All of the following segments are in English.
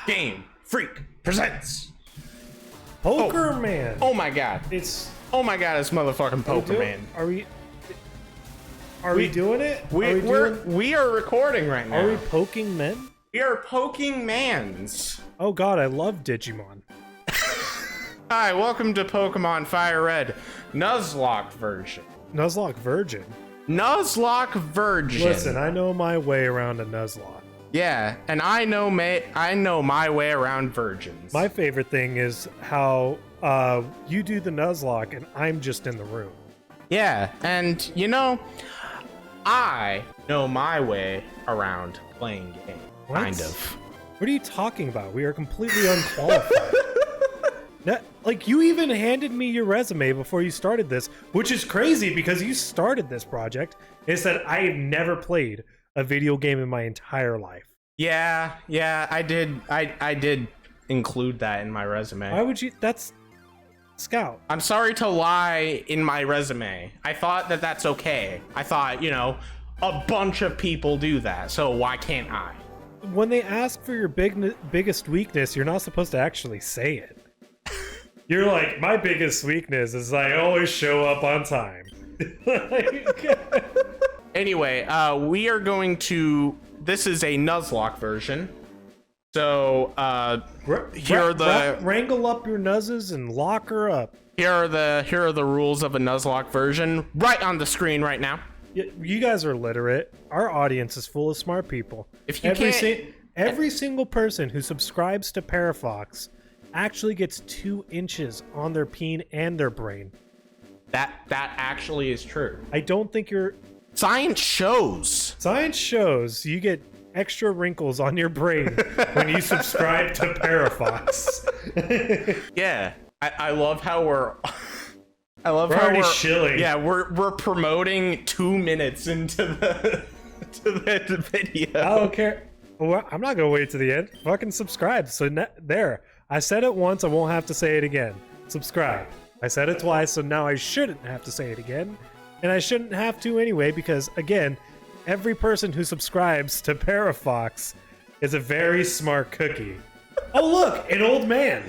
Game Freak presents Poker Man. Oh my god. Oh my god, it's motherfucking Poker Man. Are we doing it? We are recording right now. Are we poking men? We are poking mans. Oh god, I love Digimon. Hi, welcome to Pokemon FireRed Nuzlocke version. Nuzlocke Virgin. Nuzlocke Virgin. Listen, I know my way around a Nuzlocke. Yeah, and I know my way around virgins. My favorite thing is how you do the Nuzlocke and I'm just in the room. Yeah, and you know, I know my way around playing games. What? Kind of. What are you talking about? We are completely unqualified. Like, you even handed me your resume before you started this, which is crazy because you started this project. It said I have never played a video game in my entire life. Yeah, I did. I did include that in my resume. Why would you? That's Scout. I'm sorry to lie in my resume. I thought that that's okay. I thought, you know, a bunch of people do that, so why can't I? When they ask for your biggest weakness, you're not supposed to actually say it. You're like, my biggest weakness is I always show up on time. Anyway, we are going to. This is a Nuzlocke version. So, wrangle up your nuzzes and lock her up. Here are the rules of a Nuzlocke version, right on the screen right now. You guys are literate. Our audience is full of smart people. If you every single person who subscribes to Parafox actually gets 2 inches on their peen and their brain. That actually is true. I don't think you're. Science shows you get extra wrinkles on your brain when you subscribe to Parafox. Yeah, I love how we're already shilling. Yeah, we're promoting 2 minutes into the video. I don't care. Well, I'm not gonna wait to the end. Fucking subscribe. So there, I said it once. I won't have to say it again. Subscribe. I said it twice, so now I shouldn't have to say it again. And I shouldn't have to anyway, because, again, every person who subscribes to Parafox is a very smart cookie. Oh, look! An old man!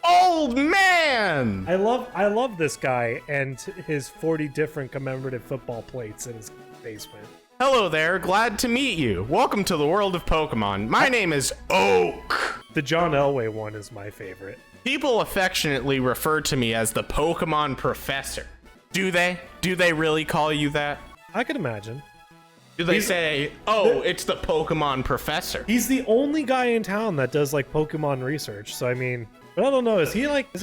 Old man! I love this guy and his 40 different commemorative football plates in his basement. Hello there, glad to meet you. Welcome to the world of Pokemon. My name is Oak. The John Elway one is my favorite. People affectionately refer to me as the Pokemon Professor. Do they? Do they really call you that? I could imagine. Do they say, oh, it's the Pokemon Professor? He's the only guy in town that does, like, Pokemon research, so I mean... But I don't know, does he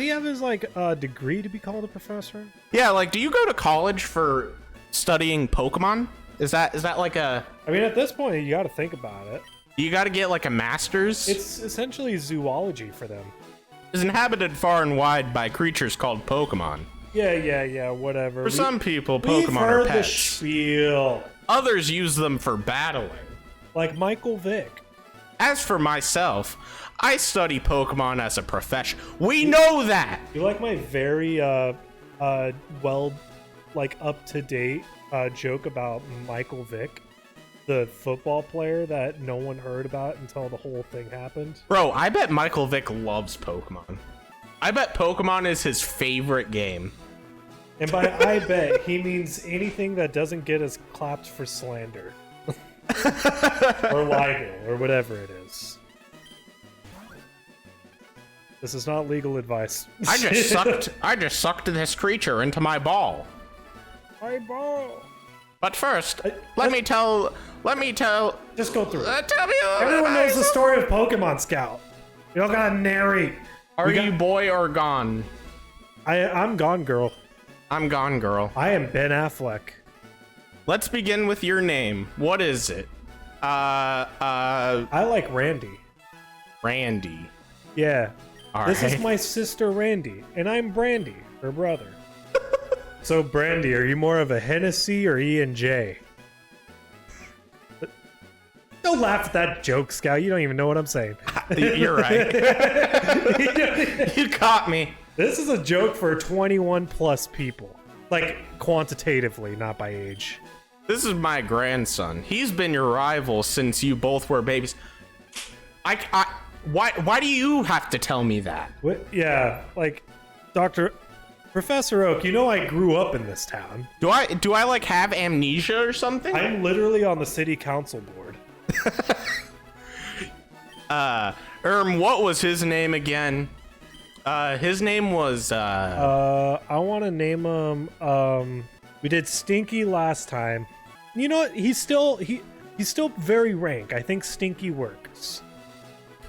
have his, like, degree to be called a professor? Yeah, like, do you go to college for studying Pokemon? Is that like a... I mean, at this point, you gotta think about it. You gotta get, like, a master's? It's essentially zoology for them. It's inhabited far and wide by creatures called Pokemon. Yeah, whatever. For some people, Pokemon are pets. The spiel. Others use them for battling. Like Michael Vick. As for myself, I study Pokemon as a profession. We know that! You like my very, well, like, up-to-date joke about Michael Vick? The football player that no one heard about until the whole thing happened? Bro, I bet Michael Vick loves Pokemon. I bet Pokemon is his favorite game. And by I bet, he means anything that doesn't get us clapped for slander. Or libel, or whatever it is. This is not legal advice. I just sucked this creature into my ball. My ball. But first, let me tell... Just go through it. Tell me... Everyone knows the story of Pokemon Scout. You don't gotta narrate. Are you boy or gone? I'm gone, girl. I'm gone, girl. I am Ben Affleck. Let's begin with your name. What is it? I like Randy. Randy. Yeah. All this right. is my sister Randy, and I'm Brandy, her brother. So, Brandy, are you more of a Hennessy or E&J? Don't laugh at that joke, Scout. You don't even know what I'm saying. You're right. You caught me. This is a joke for 21 plus people. Like, quantitatively, not by age. This is my grandson. He's been your rival since you both were babies. Why do you have to tell me that? What? Yeah, like Professor Oak, you know I grew up in this town. Do I like have amnesia or something? I'm literally on the city council board. What was his name again? His name was I want to name him. We did Stinky last time. You know what? He's still very rank. I think Stinky works.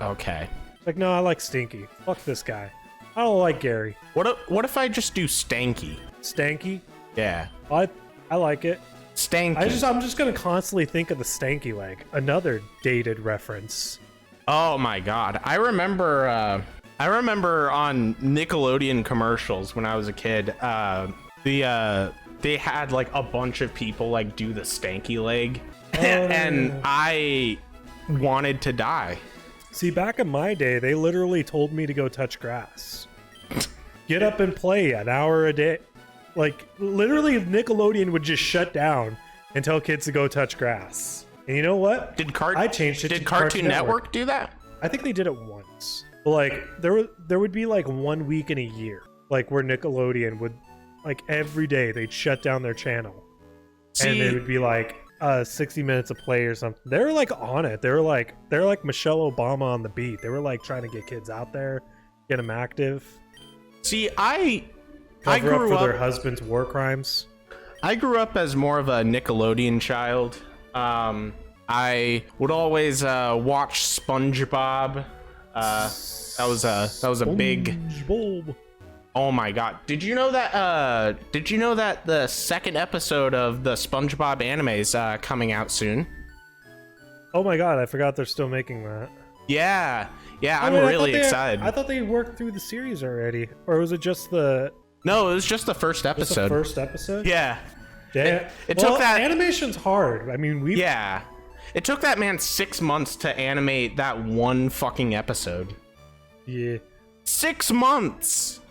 Okay. Like, no, I like Stinky. Fuck this guy. I don't like Gary. What if I just do Stanky? Stanky? Yeah. I like it. Stanky. I'm just gonna constantly think of the Stanky leg. Another dated reference. Oh my god. I remember on Nickelodeon commercials when I was a kid, they had like a bunch of people like do the stanky leg. And I wanted to die. See, back in my day, they literally told me to go touch grass. Get up and play an hour a day. Like, literally, Nickelodeon would just shut down and tell kids to go touch grass. And you know what? I changed it. Did Cartoon Network do that? I think they did it once. But like, there would be like 1 week in a year, like where Nickelodeon would, like every day they'd shut down their channel, and it would be like 60 minutes of play or something. They were like on it. They're like Michelle Obama on the beat. They were like trying to get kids out there, get them active. See, I grew up for their husband's war crimes. I grew up as more of a Nickelodeon child. I would always watch SpongeBob. That was a big. Oh my god! Did you know that? The second episode of the SpongeBob anime is coming out soon? Oh my god! I forgot they're still making that. Yeah, I'm really excited. I thought they worked through the series already, or was it just the? No, it was just the first episode. Just the first episode? Yeah. Damn. It took that. Animation's hard. I mean, Yeah. It took that man 6 months to animate that one fucking episode. Yeah. 6 months.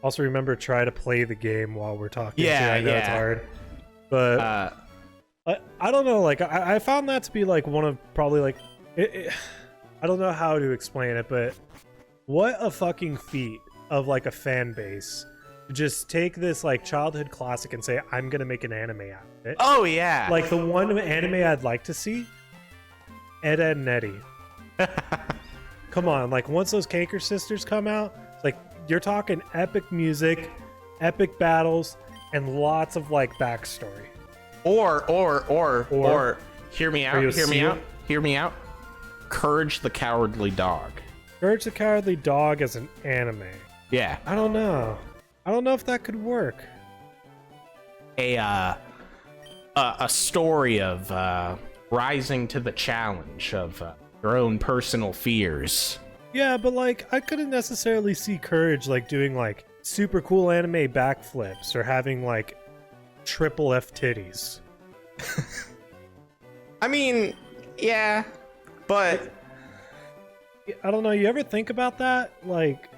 Also, remember, try to play the game while we're talking. Yeah, I know it's hard, but I don't know. Like, I found that to be like one of probably like I don't know how to explain it, but what a fucking feat of like a fan base to just take this like childhood classic and say, I'm gonna make an anime out of it. Oh yeah. Like the one anime I'd like to see, Ed, Ed and Eddie. Come on, like once those Kanker sisters come out, it's like you're talking epic music, epic battles, and lots of like backstory. Or hear me out. Courage the Cowardly Dog. Courage the Cowardly Dog as an anime. Yeah. I don't know if that could work. A story of rising to the challenge of your own personal fears. Yeah, but like I couldn't necessarily see Courage like doing like super cool anime backflips or having like triple F titties. I mean, yeah, but I don't know. You ever think about that? Like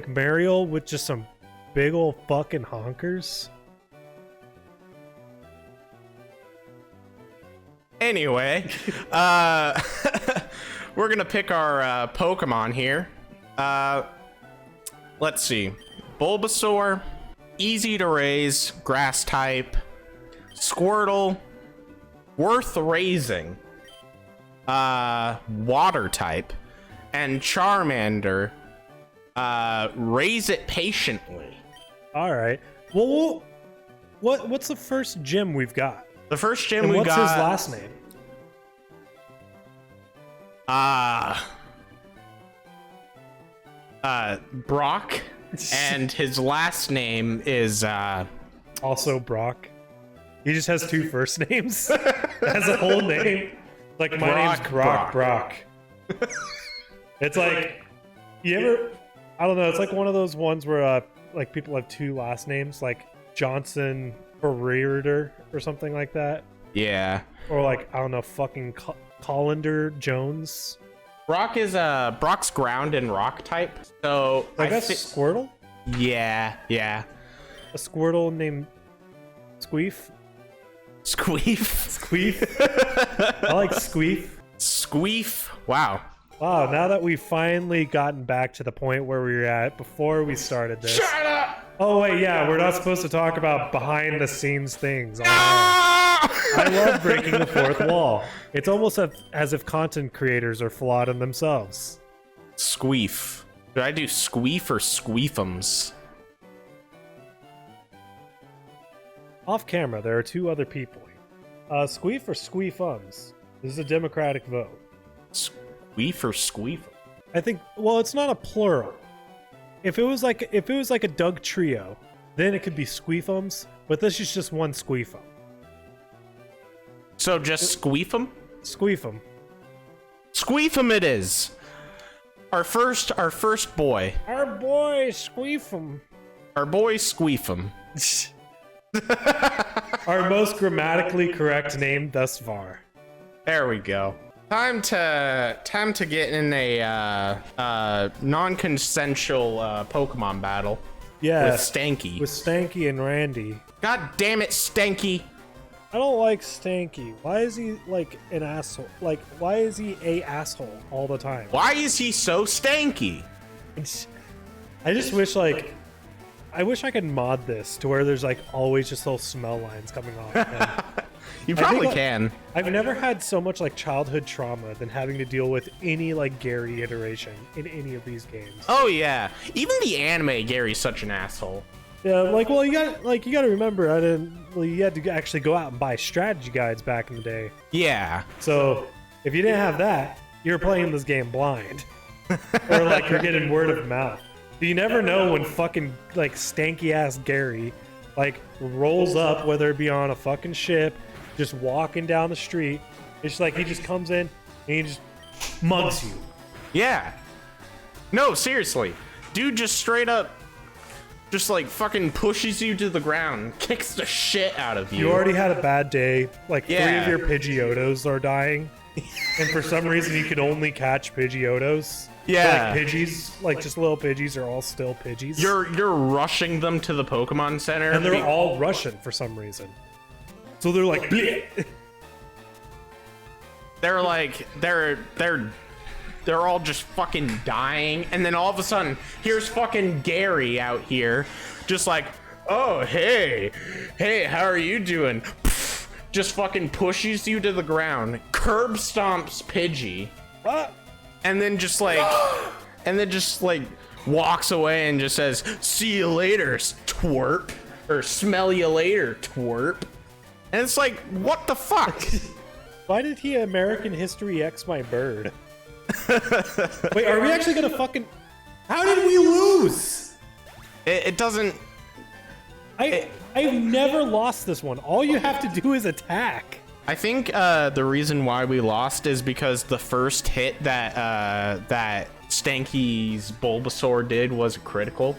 Mariel with just some big old fucking honkers. Anyway, we're gonna pick our Pokemon here. Let's see. Bulbasaur, easy to raise, grass type. Squirtle, worth raising, water type. And Charmander, raise it patiently. All right. Well, what's the first gym we've got? The first gym and we what's got. What's his last name? Brock, and his last name is also Brock. He just has two first names. Has a whole name. Like my name's Brock. It's like you ever? I don't know. It's like one of those ones where like people have two last names, like Johnson Ferreira or something like that. Yeah. Or like I don't know, fucking Colander Jones. Brock is Brock's ground and rock type. So I guess Squirtle. Yeah. A Squirtle named Squeef. Squeef. I like Squeef. Squeef. Wow. Wow, now that we've finally gotten back to the point where we were at before we started this. Shut up! Oh wait, yeah, we're not supposed to talk about behind the scenes things. I love breaking the fourth wall. It's almost as if content creators are flawed in themselves. Squeef. Should I do squeef or squeefums? Off camera, there are two other people. Squeef or squeefums? This is a democratic vote. Squeef or squeef? I think. Well, it's not a plural. If it was like a Doug trio, then it could be squeefums. But this is just one squeefum. So just squeefum? Squeefum. Squeefum it is. Our first boy. Our boy Squeefum. Our boy Squeefum. Our most grammatically correct name thus far. There we go. Time to get in a non-consensual Pokemon battle. Yeah. With Stanky. With Stanky and Randy. God damn it, Stanky. I don't like Stanky. Why is he like an asshole? Like, why is he a asshole all the time? Why is he so stanky? I just wish I wish I could mod this to where there's like always just little smell lines coming off. You probably can. I've never had so much like childhood trauma than having to deal with any like Gary iteration in any of these games. Oh yeah, even the anime Gary's such an asshole. Yeah, like, well, you got to remember, you had to actually go out and buy strategy guides back in the day. Yeah. So if you didn't have that, you're playing this game blind, or like you're getting word of mouth. You never know when fucking like stanky ass Gary like rolls up, whether it be on a fucking ship, just walking down the street. It's like he just comes in and he just mugs you. Yeah. No, seriously, dude, just straight up. Just like fucking pushes you to the ground, kicks the shit out of you. You already had a bad day. Like 3 of your Pidgeotos are dying, and for some reason you could only catch Pidgeotos. Yeah, like Pidgeys, like just little Pidgeys are all still Pidgeys. You're rushing them to the Pokemon Center, and they're all Russian for some reason. So they're like, bleh. They're like they're all just fucking dying, and then all of a sudden, here's fucking Gary out here, just like, oh, hey, how are you doing? Pfft, just fucking pushes you to the ground, curb stomps Pidgey, What? and then just like, walks away and just says, see you later, twerp, or smell you later, twerp. And it's like, what the fuck? Why did he American History X my bird? Wait, are we actually gonna fucking... How did we lose? It doesn't... I've never lost this one. All you have to do is attack. I think the reason why we lost is because the first hit that Stanky's Bulbasaur did was critical.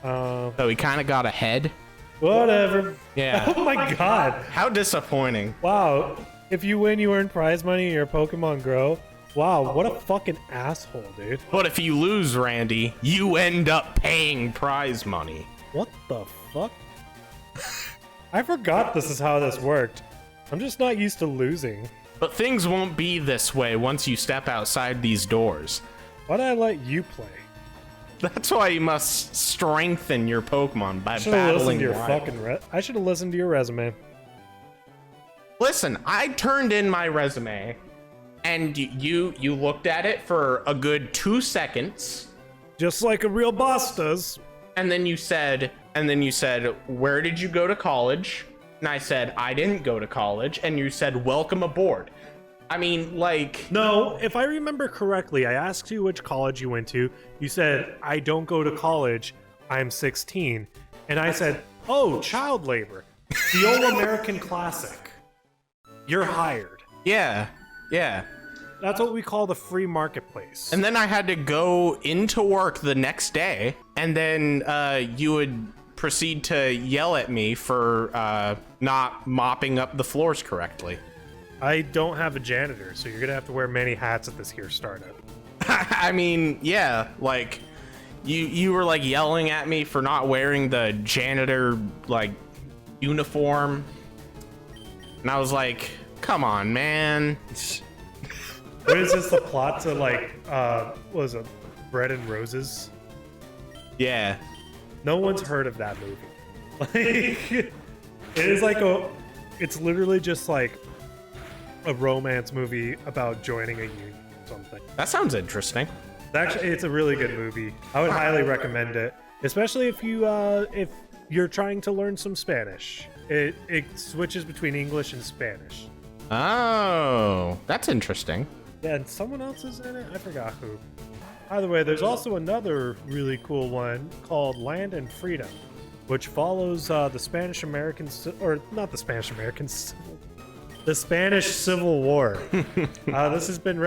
So he kind of got ahead. Whatever. Yeah. Oh my god. How disappointing. Wow. If you win, you earn prize money and your Pokemon grow. Wow, what a fucking asshole, dude. But if you lose, Randy, you end up paying prize money. What the fuck? I forgot this is how this worked. I'm just not used to losing. But things won't be this way once you step outside these doors. Why did I let you play? That's why you must strengthen your Pokemon by battling wild. I should have listened to your resume. Listen, I turned in my resume, and you looked at it for a good 2 seconds. Just like a real boss does. And then you said, where did you go to college? And I said, I didn't go to college. And you said, welcome aboard. I mean, like... No, if I remember correctly, I asked you which college you went to. You said, I don't go to college. I'm 16. And I said, oh, child labor. The old American classic. You're hired. Yeah. That's what we call the free marketplace. And then I had to go into work the next day, and then you would proceed to yell at me for not mopping up the floors correctly. I don't have a janitor, so you're gonna have to wear many hats at this here startup. I mean, yeah, like you were like yelling at me for not wearing the janitor like uniform, and I was like, come on, man. What is this? The plot to like what was it? Bread and Roses? Yeah. No one's heard of that movie. Like, it is like it's literally just like a romance movie about joining a union or something. That sounds interesting. Actually, it's a really good movie. I would highly recommend it, especially if you're trying to learn some Spanish. It switches between English and Spanish. Oh, that's interesting. Yeah, and someone else is in it. I forgot who. By the way, there's also another really cool one called Land and Freedom, which follows the Spanish Americans, or not the Spanish Americans, the Spanish Civil War. This has been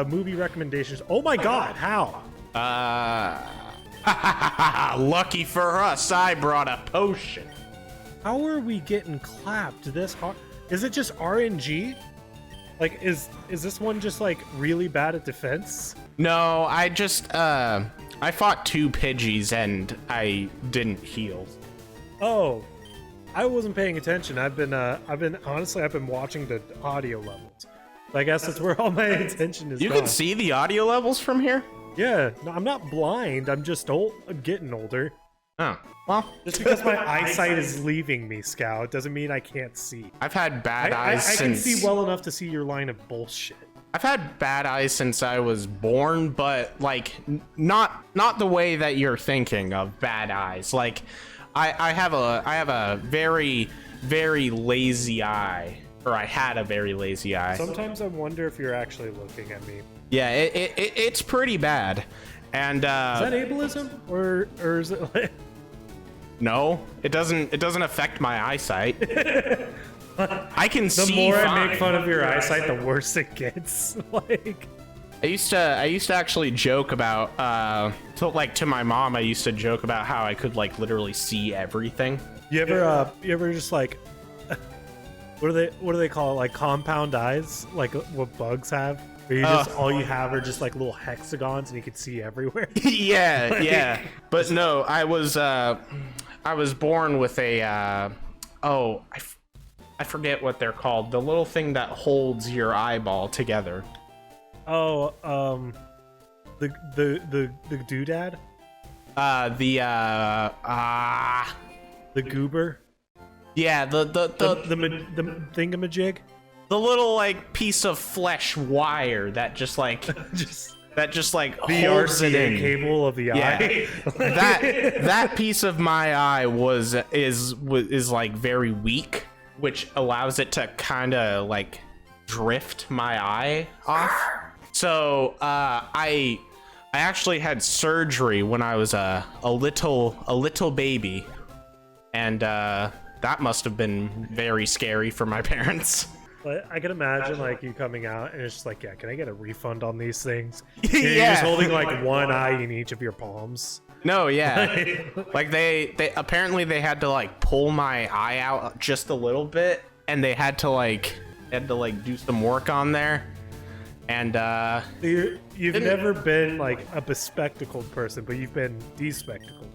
movie recommendations. Oh my God, how? Lucky for us, I brought a potion. How are we getting clapped this hard? Is it just RNG? Like, is this one just like really bad at defense? No, I just I fought 2 Pidgeys and I didn't heal. Oh, I wasn't paying attention. I've been honestly, I've been watching the audio levels. I guess that's where all my attention is. You gone. can see the audio levels from here? Yeah, no, I'm not blind. I'm just old. I'm getting older. Oh, well. Just because my eyesight is leaving me, Scout, doesn't mean I can't see. I've had bad eyes I can since... see well enough to see your line of bullshit. I've had bad eyes since I was born, but like not the way that you're thinking of bad eyes. Like I have a very, very lazy eye, or I had a very lazy eye. Sometimes I wonder if you're actually looking at me. Yeah, it's pretty bad. And Is that ableism, or is it like... No, it doesn't affect my eyesight. I can see. The more fine. I make fun of your eyesight, the worse it gets. Like, I used to actually joke about to my mom. I used to joke about how I could like literally see everything. you ever just like, what do they call it? Like compound eyes, like what bugs have. Where you just all you have are just like little hexagons and you can see everywhere. Yeah, like... yeah. But no, I was born with a I forget what they're called. The little thing that holds your eyeball together. Oh, the doodad? The goober? Yeah, the thingamajig? The little like piece of flesh wire that just like the holds it in. RCA cable of the eye. that piece of my eye is like very weak, which allows it to kind of like drift my eye off. So I actually had surgery when I was a little baby, and that must have been very scary for my parents. But I can imagine like you coming out and it's just like, yeah, can I get a refund on these things? Yeah. You're just holding like one eye in each of your palms. No, yeah. Like they apparently they had to like pull my eye out just a little bit, and they had to do some work on there. And you've never been like a bespectacled person, but you've been despectacled.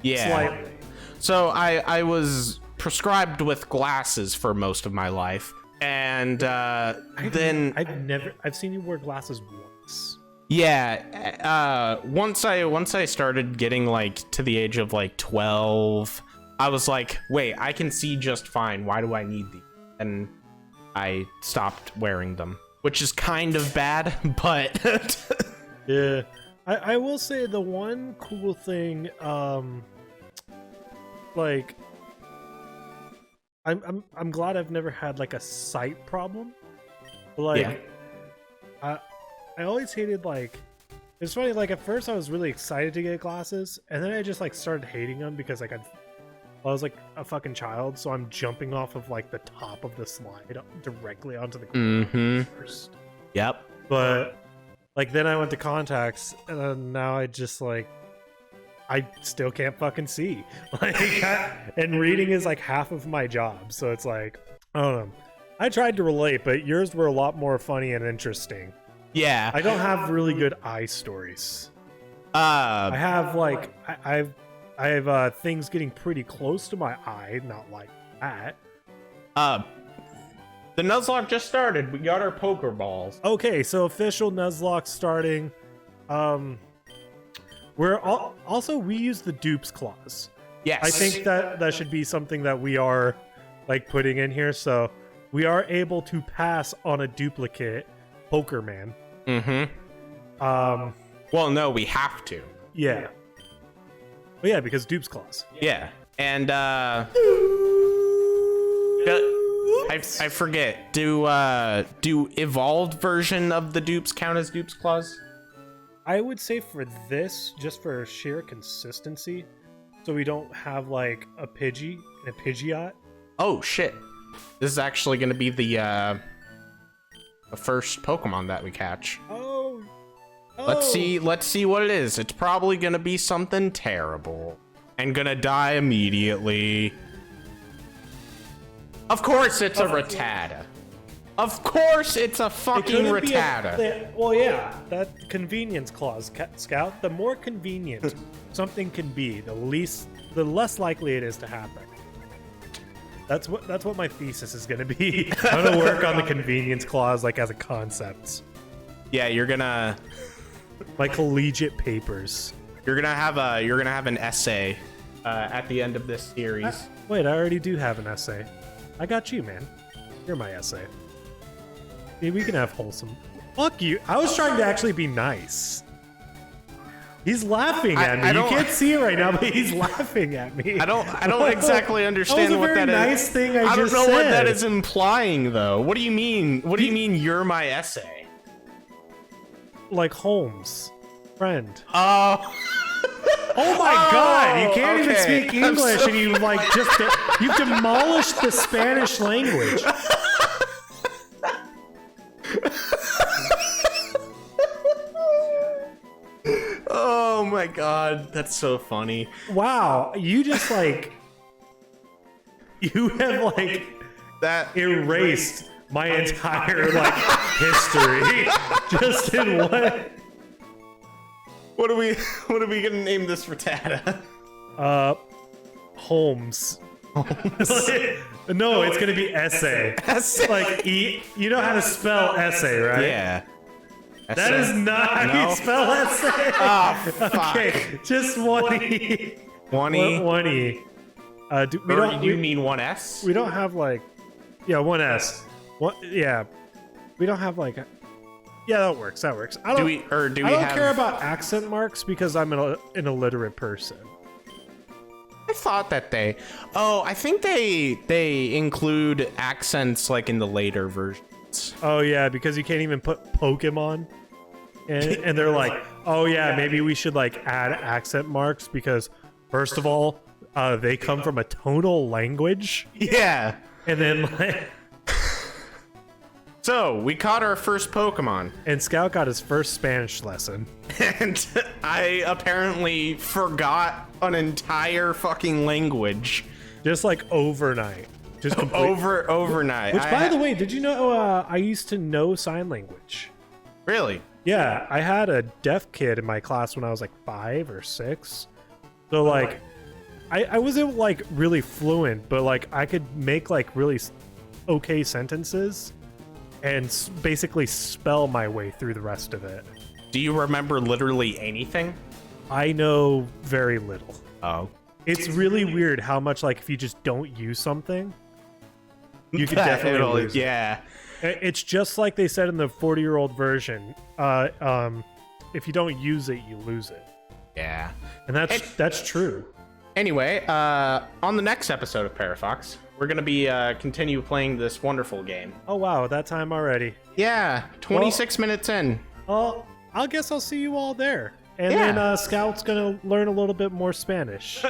Yeah. Slightly. So I was prescribed with glasses for most of my life. And then I've seen you wear glasses once. Yeah, once I started getting like to the age of like 12, I was like, wait, I can see just fine. Why do I need these? And I stopped wearing them, which is kind of bad, but yeah. I will say the one cool thing, like, I'm glad I've never had like a sight problem. Like, yeah. I always hated like, it's funny, like at first I was really excited to get glasses, and then I just like started hating them because like I was like a fucking child, so I'm jumping off of like the top of the slide directly onto the ground first. Yep. But like then I went to contacts, and then now I just like I still can't fucking see. Like, and reading is like half of my job, so it's like I don't know. I tried to relate, but yours were a lot more funny and interesting. Yeah. I don't have really good eye stories. I have like I have things getting pretty close to my eye, not like that. The Nuzlocke just started. We got our poker balls. Okay, so official Nuzlocke starting. We use the dupes clause. Yes. I think that should be something that we are like putting in here. So we are able to pass on a duplicate poker man. Well, no, we have to. Yeah. But yeah, because dupes clause. Yeah. And I forget. Do evolved version of the dupes count as dupes clause? I would say for this, just for sheer consistency, so we don't have like a Pidgey and a Pidgeot. Oh shit! This is actually going to be the first Pokemon that we catch. Oh. Let's see what it is. It's probably going to be something terrible and gonna die immediately. Of course, it's a Rattata. Of course, it's a fucking Rattata. Well, yeah, that convenience clause, Scout. The more convenient something can be, the less likely it is to happen. That's what my thesis is gonna be. I'm gonna work on the convenience clause like as a concept. Yeah, you're gonna my collegiate papers. You're gonna have an essay at the end of this series. Wait, I already do have an essay. I got you, man. You're my essay. Maybe we can have wholesome. Fuck you. I was trying to actually be nice. He's laughing at me. You can't see it right now, but he's laughing at me. I don't exactly understand what that is. That was a very nice thing I just said. I don't know what that is implying, though. What do you mean? What do you mean you're my essay? Like Holmes. Friend. Oh. Oh my God! You can't even speak English, and you you've demolished the Spanish language. Oh my God, that's so funny. Wow, you just you have that erased my entire history just in what? What are we gonna name this Rattata? Holmes. No, it's gonna be essay. Essay. You know how to spell essay, right? Yeah. That is not how you spell essay. Oh, fuck. Okay, just one E. One E. One E. You mean one S? We don't have one S. Yeah. We don't have yeah, that works. That works. I don't care about accent marks because I'm an illiterate person. I thought that I think they include accents in the later versions. Oh yeah, because you can't even put Pokemon, and they're like, oh yeah, maybe we should add accent marks because first of all, they come from a tonal language. Yeah, and then So, we caught our first Pokemon. And Scout got his first Spanish lesson. And I apparently forgot an entire fucking language. Just overnight. Just overnight. Which, by the way, did you know I used to know sign language? Really? Yeah, I had a deaf kid in my class when I was 5 or 6. So I wasn't really fluent, but I could make really okay sentences and basically spell my way through the rest of it. Do you remember literally anything? I know very little. Oh. It's really weird how much if you just don't use something, you can definitely lose it. Yeah. It's just like they said in the 40-year-old version. If you don't use it, you lose it. Yeah. And that's true. Anyway, on the next episode of Parafox, we're going to be continue playing this wonderful game. Oh wow, that time already. Yeah, 26 minutes in. Well, I guess I'll see you all there. And then Scout's going to learn a little bit more Spanish.